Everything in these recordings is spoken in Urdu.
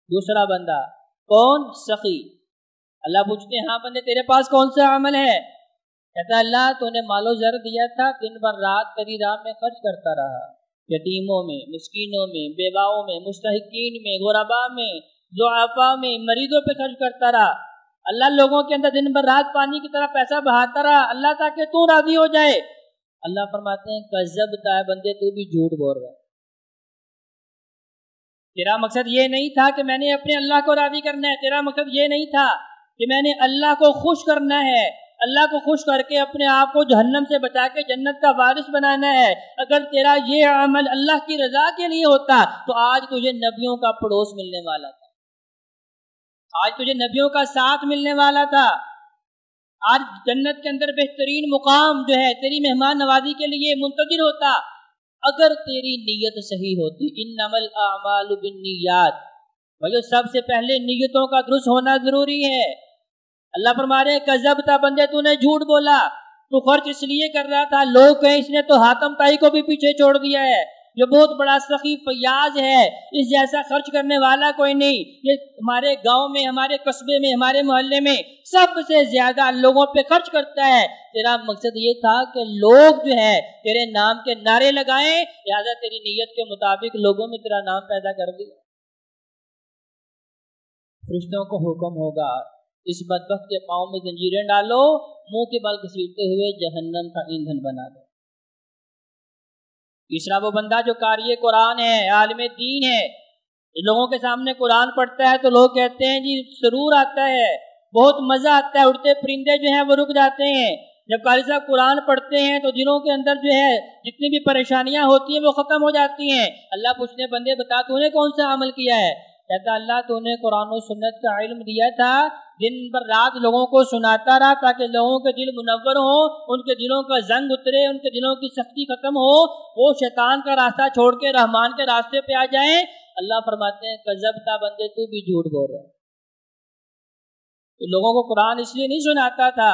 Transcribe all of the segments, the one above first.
دوسرا بندہ کون؟ سخی۔ اللہ پوچھتے ہیں ہاں بندے تیرے پاس کون سا عمل ہے؟ کہتا اللہ تو نے مال و زر دیا تھا، دن بھر رات تیری راہ میں خرچ کرتا رہا، یتیموں میں، مسکینوں میں، بیواؤں میں، مستحقین میں، غرباء میں، ضعفاء میں، مریضوں پہ خرچ کرتا رہا۔ اللہ لوگوں کے اندر دن بھر رات پانی کی طرح پیسہ بہاتا رہا اللہ تاکہ تو راضی ہو جائے۔ اللہ فرماتے ہیں کذبت ہے بندے تو بھی جھوٹ بول رہا ہے، تیرا مقصد یہ نہیں تھا کہ میں نے اپنے اللہ کو راضی کرنا ہے، تیرا مقصد یہ نہیں تھا کہ میں نے اللہ کو خوش کرنا ہے، اللہ کو خوش کر کے اپنے آپ کو جہنم سے بچا کے جنت کا وارث بنانا ہے۔ اگر تیرا یہ عمل اللہ کی رضا کے لیے ہوتا تو آج تجھے نبیوں کا پڑوس ملنے والا تھا، آج تجھے نبیوں کا ساتھ ملنے والا تھا، آج جنت کے اندر بہترین مقام جو ہے تیری مہمان نوازی کے لیے منتظر ہوتا، اگر تیری نیت صحیح ہوتی۔ انما الاعمال بالنیات، بھائیو سب سے پہلے نیتوں کا درست ہونا ضروری ہے۔ اللہ فرما رہے کذبت بندے تو نے جھوٹ بولا، تو خرچ اس لیے کر رہا تھا لوگ کہیں اس نے تو حاتم طائی کو بھی پیچھے چھوڑ دیا ہے، جو بہت بڑا سخی فیاض ہے، اس جیسا خرچ کرنے والا کوئی نہیں، یہ ہمارے گاؤں میں، ہمارے قصبے میں، ہمارے محلے میں سب سے زیادہ لوگوں پہ خرچ کرتا ہے۔ تیرا مقصد یہ تھا کہ لوگ جو ہے تیرے نام کے نعرے لگائیں، لہذا تیری نیت کے مطابق لوگوں میں تیرا نام پیدا کر دیا۔ فرشتوں کو حکم ہوگا اس بدبخت کے پاؤں میں زنجیریں ڈالو، منہ کے بل گھسیٹتے ہوئے جہنم کا ایندھن بنا دو۔ تیسرا وہ بندہ جو قاری قرآن ہے، عالم دین ہے، لوگوں کے سامنے قرآن پڑھتا ہے تو لوگ کہتے ہیں جی سرور آتا ہے، بہت مزہ آتا ہے، اڑتے پرندے جو ہیں وہ رک جاتے ہیں۔ جب قاری صاحب قرآن پڑھتے ہیں تو دلوں کے اندر جو ہے جتنی بھی پریشانیاں ہوتی ہیں وہ ختم ہو جاتی ہیں۔ اللہ پوچھنے بندے بتا تو نے کون سا عمل کیا ہے؟ کہتا اللہ تو نے قرآن و سنت کا علم دیا تھا، دن بھر رات لوگوں کو سناتا رہا تاکہ لوگوں کے دل منور ہوں، ان کے دلوں کا زنگ اترے، ان کے دلوں کی سختی ختم ہو، وہ شیطان کا راستہ چھوڑ کے رحمان کے راستے پہ آ جائیں۔ اللہ فرماتے ہیں کذبتا بندے تو بھی جھوٹ بول رہا ہے، تو لوگوں کو قرآن اس لیے نہیں سناتا تھا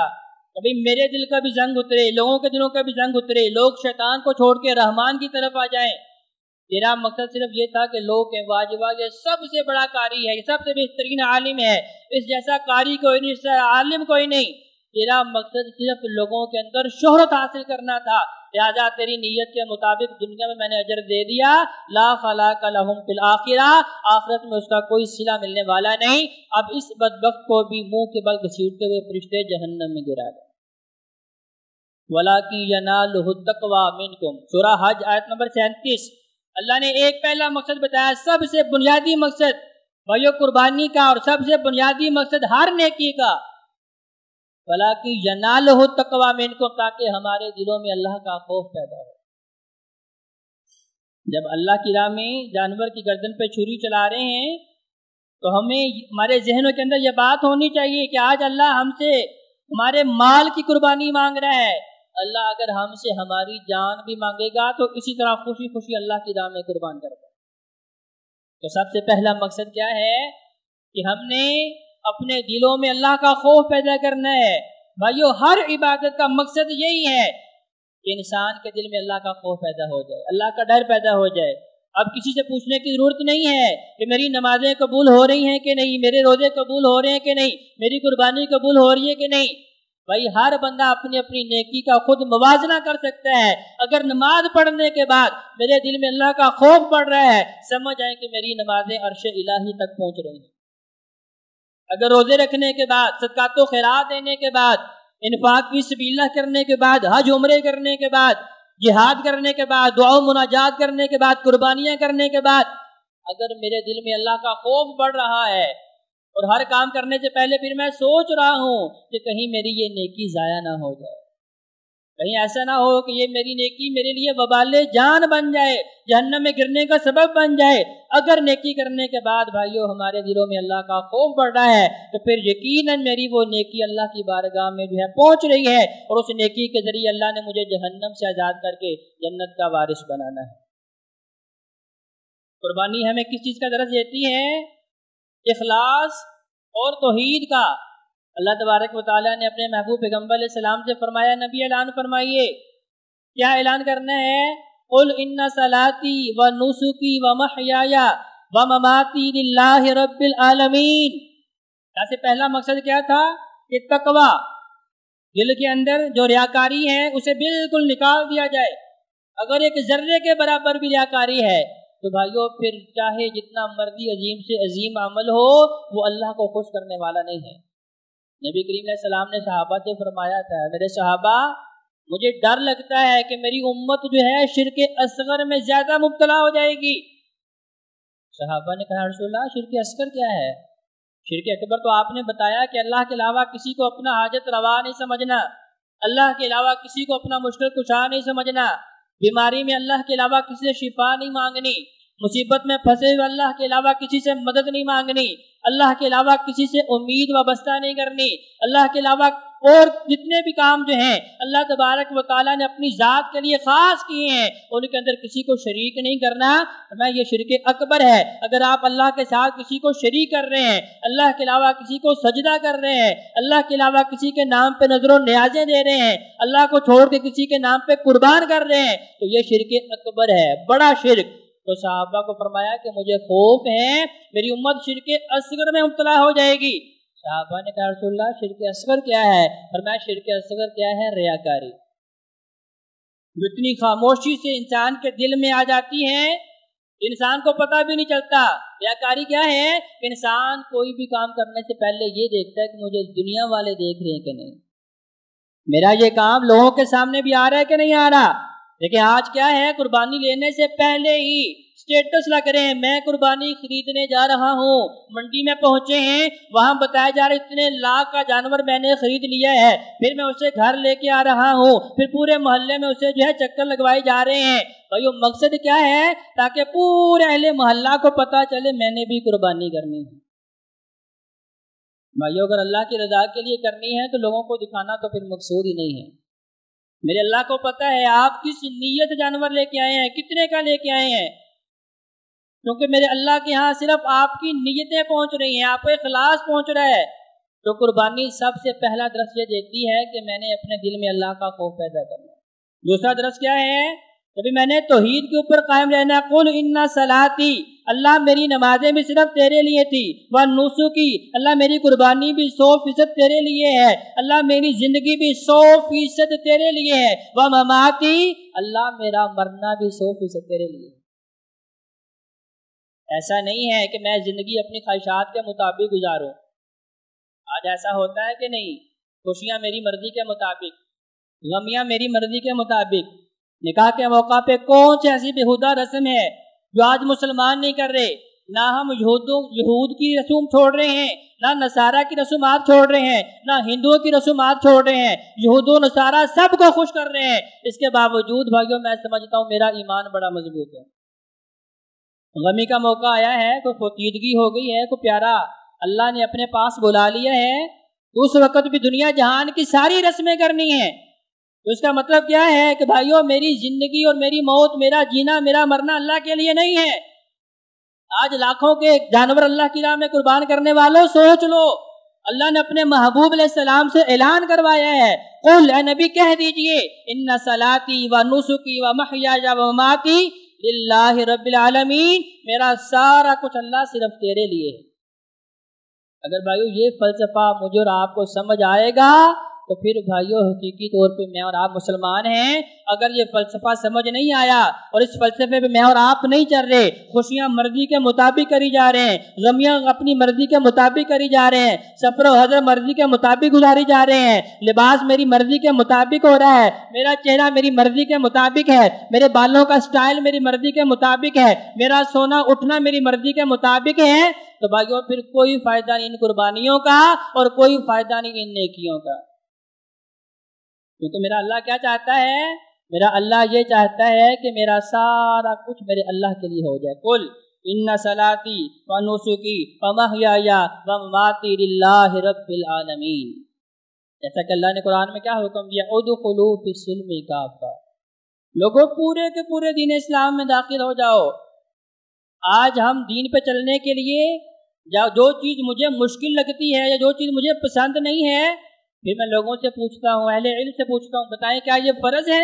کبھی میرے دل کا بھی زنگ اترے، لوگوں کے دلوں کا بھی زنگ اترے، لوگ شیطان کو چھوڑ کے رحمان کی طرف آ جائیں۔ تیرا مقصد صرف یہ تھا کہ لوگ کہیں واجبہ یہ سب سے بڑا قاری ہے، یہ سب سے بہترین عالم ہے، اس جیسا قاری کوئی نہیں، اس جیسا عالم کوئی نہیں۔ تیرا مقصد صرف لوگوں کے اندر شہرت حاصل کرنا تھا، لہذا تیری نیت کے مطابق دنیا میں میں نے اجر دے دیا، لا خلاق لہم فی الآخرہ، آخرت میں اس کا کوئی صلہ ملنے والا نہیں۔ اب اس بدبخت کو بھی منہ کے بل گھسیٹتے ہوئے فرشتے جہنم میں گرا دیں۔ وَلَٰكِن يَنَالُهُ التَّقْوَىٰ مِنْكُمْ، سورہ حج آیت نمبر 37۔ اللہ نے ایک پہلا مقصد بتایا، سب سے بنیادی مقصد بھائیو قربانی کا، اور سب سے بنیادی مقصد ہر نیکی کا، وَلَٰكِن يَنَالُهُ التَّقْوَىٰ مِنْكُمْ، تاکہ ہمارے دلوں میں اللہ کا خوف پیدا ہو۔ جب اللہ کی راہ میں جانور کی گردن پہ چھری چلا رہے ہیں تو ہمیں ہمارے ذہنوں کے اندر یہ بات ہونی چاہیے کہ آج اللہ ہم سے ہمارے مال کی قربانی مانگ رہا ہے، اللہ اگر ہم سے ہماری جان بھی مانگے گا تو اسی طرح خوشی خوشی اللہ کی راہ میں قربان کرے گا۔ تو سب سے پہلا مقصد کیا ہے کہ ہم نے اپنے دلوں میں اللہ کا خوف پیدا کرنا ہے۔ بھائیو ہر عبادت کا مقصد یہی ہے کہ انسان کے دل میں اللہ کا خوف پیدا ہو جائے، اللہ کا ڈر پیدا ہو جائے۔ اب کسی سے پوچھنے کی ضرورت نہیں ہے کہ میری نمازیں قبول ہو رہی ہیں کہ نہیں، میرے روزے قبول ہو رہے ہیں کہ نہیں، میری قربانی قبول ہو رہی ہے کہ نہیں۔ بھائی ہر بندہ اپنی اپنی نیکی کا خود موازنہ کر سکتا ہے۔ اگر نماز پڑھنے کے بعد میرے دل میں اللہ کا خوف پڑ رہا ہے، سمجھ آئیں کہ میری نمازیں عرش الہی تک پہنچ رہی ہیں۔ اگر روزے رکھنے کے بعد، صدقات و خیرات دینے کے بعد، انفاق فی سبیل اللہ کرنے کے بعد، حج عمرے کرنے کے بعد، جہاد کرنے کے بعد، دعا و مناجات کرنے کے بعد، قربانیاں کرنے کے بعد اگر میرے دل میں اللہ کا خوف بڑھ رہا ہے اور ہر کام کرنے سے پہلے پھر میں سوچ رہا ہوں کہ کہیں میری یہ نیکی ضائع نہ ہو جائے، کہیں ایسا نہ ہو کہ یہ میری نیکی میرے لیے وبال جان بن جائے، جہنم میں گرنے کا سبب بن جائے۔ اگر نیکی کرنے کے بعد بھائیو ہمارے دلوں میں اللہ کا خوف بڑھ رہا ہے تو پھر یقیناً میری وہ نیکی اللہ کی بارگاہ میں جو ہے پہنچ رہی ہے، اور اس نیکی کے ذریعے اللہ نے مجھے جہنم سے آزاد کر کے جنت کا وارث بنانا ہے۔ قربانی ہمیں کس چیز کا درس دیتی ہے؟ اخلاص اور توحید کا۔ اللہ تبارک و تعالیٰ نے اپنے محبوب پیغمبر علیہ السلام سے فرمایا، نبی اعلان فرمائیے، کیا اعلان کرنا ہے؟ قل ان صلاتی و نسکی و محیایا ومماتی للہ رب العالمین۔ یہاں سے پہلا مقصد کیا تھا کہ تقوی، دل کے اندر جو ریاکاری ہے اسے بالکل نکال دیا جائے۔ اگر ایک ذرے کے برابر بھی ریاکاری ہے تو بھائیو پھر چاہے جتنا مرضی عظیم سے عظیم عمل ہو وہ اللہ کو خوش کرنے والا نہیں ہے۔ نبی کریم علیہ السلام نے صحابہ سے فرمایا تھا، میرے صحابہ مجھے ڈر لگتا ہے کہ میری امت جو ہے شرک اصغر میں زیادہ مبتلا ہو جائے گی۔ صحابہ نے کہا رسول اللہ شرک اصغر کیا ہے؟ شرک اکبر تو آپ نے بتایا کہ اللہ کے علاوہ کسی کو اپنا حاجت روا نہیں سمجھنا، اللہ کے علاوہ کسی کو اپنا مشکل کشا نہیں سمجھنا، بیماری میں اللہ کے علاوہ کسی سے شفا نہیں مانگنی، مصیبت میں پھنسے ہوئے اللہ کے علاوہ کسی سے مدد نہیں مانگنی، اللہ کے علاوہ کسی سے امید وابستہ نہیں کرنی، اللہ کے علاوہ اور جتنے بھی کام جو ہیں اللہ تبارک و تعالیٰ نے اپنی ذات کے لیے خاص کیے ہیں ان کے اندر کسی کو شریک نہیں کرنا، یہ شرک اکبر ہے۔ اگر آپ اللہ کے ساتھ کسی کو شریک کر رہے ہیں، اللہ کے علاوہ کسی کو سجدہ کر رہے ہیں، اللہ کے علاوہ کسی کے نام پہ نظر و نیازیں دے رہے ہیں، اللہ کو چھوڑ کے کسی کے نام پہ قربان کر رہے ہیں تو یہ شرک اکبر ہے، بڑا شرک۔ تو صحابہ کو فرمایا کہ مجھے خوف ہے میری امت شرک اصغر میں مبتلا ہو جائے گی۔ صحابہ نے کہا رسول اللہ شرک اصغر کیا ہے؟ فرمایا شرک اصغر کیا ہے؟ ریاکاری، جو اتنی خاموشی سے انسان کے دل میں آ جاتی ہے انسان کو پتہ بھی نہیں چلتا۔ ریاکاری کیا ہے؟ انسان کوئی بھی کام کرنے سے پہلے یہ دیکھتا ہے کہ مجھے دنیا والے دیکھ رہے ہیں کہ نہیں، میرا یہ کام لوگوں کے سامنے بھی آ رہا ہے کہ نہیں آ رہا۔ لیکن آج کیا ہے، قربانی لینے سے پہلے ہی سٹیٹس لگ رہے ہیں، میں قربانی خریدنے جا رہا ہوں، منڈی میں پہنچے ہیں وہاں بتایا جا رہا ہے اتنے لاکھ کا جانور میں نے خرید لیا ہے، پھر میں اسے گھر لے کے آ رہا ہوں، پھر پورے محلے میں اسے جو ہے چکر لگوائے جا رہے ہیں۔ بھائیو مقصد کیا ہے؟ تاکہ پورے اہل محلہ کو پتہ چلے میں نے بھی قربانی کرنی ہے۔ بھائیو اگر اللہ کی رضا کے لیے کرنی ہے تو لوگوں کو دکھانا تو پھر مقصود ہی نہیں ہے۔ میرے اللہ کو پتہ ہے آپ کس نیت جانور لے کے آئے ہیں، کتنے کا لے کے آئے ہیں، کیونکہ میرے اللہ کے ہاں صرف آپ کی نیتیں پہنچ رہی ہیں، آپ کا اخلاص پہنچ رہا ہے۔ تو قربانی سب سے پہلا درس یہ دیتی ہے کہ میں نے اپنے دل میں اللہ کا خوف پیدا کرنا ہے۔ دوسرا درس کیا ہے؟ کبھی میں نے توحید کے اوپر قائم رہنا ہے۔ قل ان صلاتی، اللہ میری نمازیں بھی صرف تیرے لیے تھی، ونسکی، اللہ میری قربانی بھی 100% تیرے لیے ہے، اللہ میری زندگی بھی 100% تیرے لیے ہے، ومماتی، اللہ میرا مرنا بھی 100% تیرے لیے ہے۔ ایسا نہیں ہے کہ میں زندگی اپنی خواہشات کے مطابق گزاروں۔ آج ایسا ہوتا ہے کہ نہیں، خوشیاں میری مرضی کے مطابق، غمیاں میری مرضی کے مطابق۔ نکاح کے موقع پہ کون سی ایسی بےہودہ رسم ہے جو آج مسلمان نہیں کر رہے؟ نہ ہم یہود کی رسوم چھوڑ رہے ہیں، نہ نصارہ کی رسومات چھوڑ رہے ہیں، نہ ہندوؤں کی رسومات چھوڑ رہے ہیں، یہود و نصارہ سب کو خوش کر رہے ہیں۔ اس کے باوجود بھائیوں میں سمجھتا ہوں میرا ایمان بڑا مضبوط ہے۔ غمی کا موقع آیا ہے، کوئی فوتیدگی ہو گئی ہے، کوئی پیارا اللہ نے اپنے پاس بلا لیا ہے، تو اس وقت بھی دنیا جہان کی ساری رسمیں کرنی ہیں۔ تو اس کا مطلب کیا ہے کہ بھائیو میری زندگی اور میری موت، میرا جینا میرا مرنا اللہ کے لیے نہیں ہے۔ آج لاکھوں کے جانور اللہ کی راہ میں قربان کرنے والوں سوچ لو، اللہ نے اپنے محبوب علیہ السلام سے اعلان کروایا ہے، قل، اے نبی کہہ دیجئے، ان صلاتی و نسکی و محیای و مماتی للہ رب العالمین، میرا سارا کچھ اللہ صرف تیرے لیے ہے۔ اگر بھائیو یہ فلسفہ مجھے اور آپ کو سمجھ آئے گا تو پھر بھائیو حقیقی طور پہ میں اور آپ مسلمان ہیں۔ اگر یہ فلسفہ سمجھ نہیں آیا اور اس فلسفے پہ میں اور آپ نہیں چل رہے، خوشیاں مرضی کے مطابق کری جا رہے ہیں، غمیاں اپنی مرضی کے مطابق کری جا رہے ہیں، سفر و حضر مرضی کے مطابق گزاری جا رہے ہیں، لباس میری مرضی کے مطابق ہو رہا ہے، میرا چہرہ میری مرضی کے مطابق ہے، میرے بالوں کا سٹائل میری مرضی کے مطابق ہے، میرا سونا اٹھنا میری مرضی کے مطابق ہے، تو بھائیو پھر کوئی فائدہ نہیں ان قربانیوں کا اور کوئی فائدہ نہیں ان نیکیوں کا۔ کیونکہ میرا اللہ کیا چاہتا ہے؟ میرا اللہ یہ چاہتا ہے کہ میرا سارا کچھ میرے اللہ کے لیے ہو جائے۔ قل ان صلاتی و نسکی و محیای و مماتی للہ رب العالمین۔ جیسا کہ اللہ نے قرآن میں کیا حکم دیا، ادخلوا فی السلم کافہ، لوگوں پورے کے پورے دین اسلام میں داخل ہو جاؤ۔ آج ہم دین پہ چلنے کے لیے جو چیز مجھے مشکل لگتی ہے یا جو چیز مجھے پسند نہیں ہے، پھر میں لوگوں سے پوچھتا ہوں، اہل علم سے پوچھتا ہوں، بتائیں کیا یہ فرض ہے،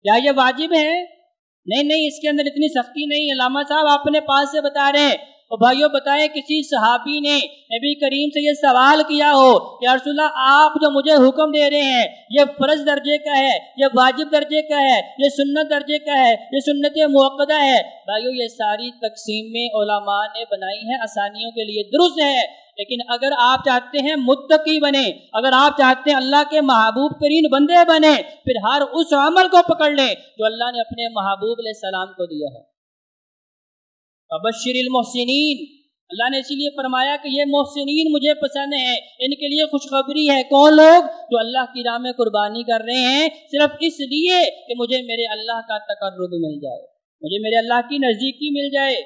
کیا یہ واجب ہے؟ نہیں اس کے اندر اتنی سختی نہیں. علامہ صاحب آپ اپنے پاس سے بتا رہے ہیں. اور بھائیوں بتائیں کسی صحابی نے نبی کریم سے یہ سوال کیا ہو کہ یا رسول اللہ آپ جو مجھے حکم دے رہے ہیں یہ فرض درجے کا ہے, یہ واجب درجے کا ہے, یہ سنت درجے کا ہے, یہ سنت موقدہ ہے. بھائیوں یہ ساری تقسیمیں علماء نے بنائی ہیں آسانیوں کے لیے, درست ہے. لیکن اگر آپ چاہتے ہیں متقی بنے, اگر آپ چاہتے ہیں اللہ کے محبوب ترین بندے بنے, پھر ہر اس عمل کو پکڑ لیں جو اللہ نے اپنے محبوب علیہ السلام کو دیا ہے. فبشر المحسنین, اللہ نے اسی لیے فرمایا کہ یہ محسنین مجھے پسند ہیں, ان کے لیے خوشخبری ہے. کون لوگ؟ جو اللہ کی راہ میں قربانی کر رہے ہیں صرف اس لیے کہ مجھے میرے اللہ کا تقرب مل جائے, مجھے میرے اللہ کی نزدیکی مل جائے.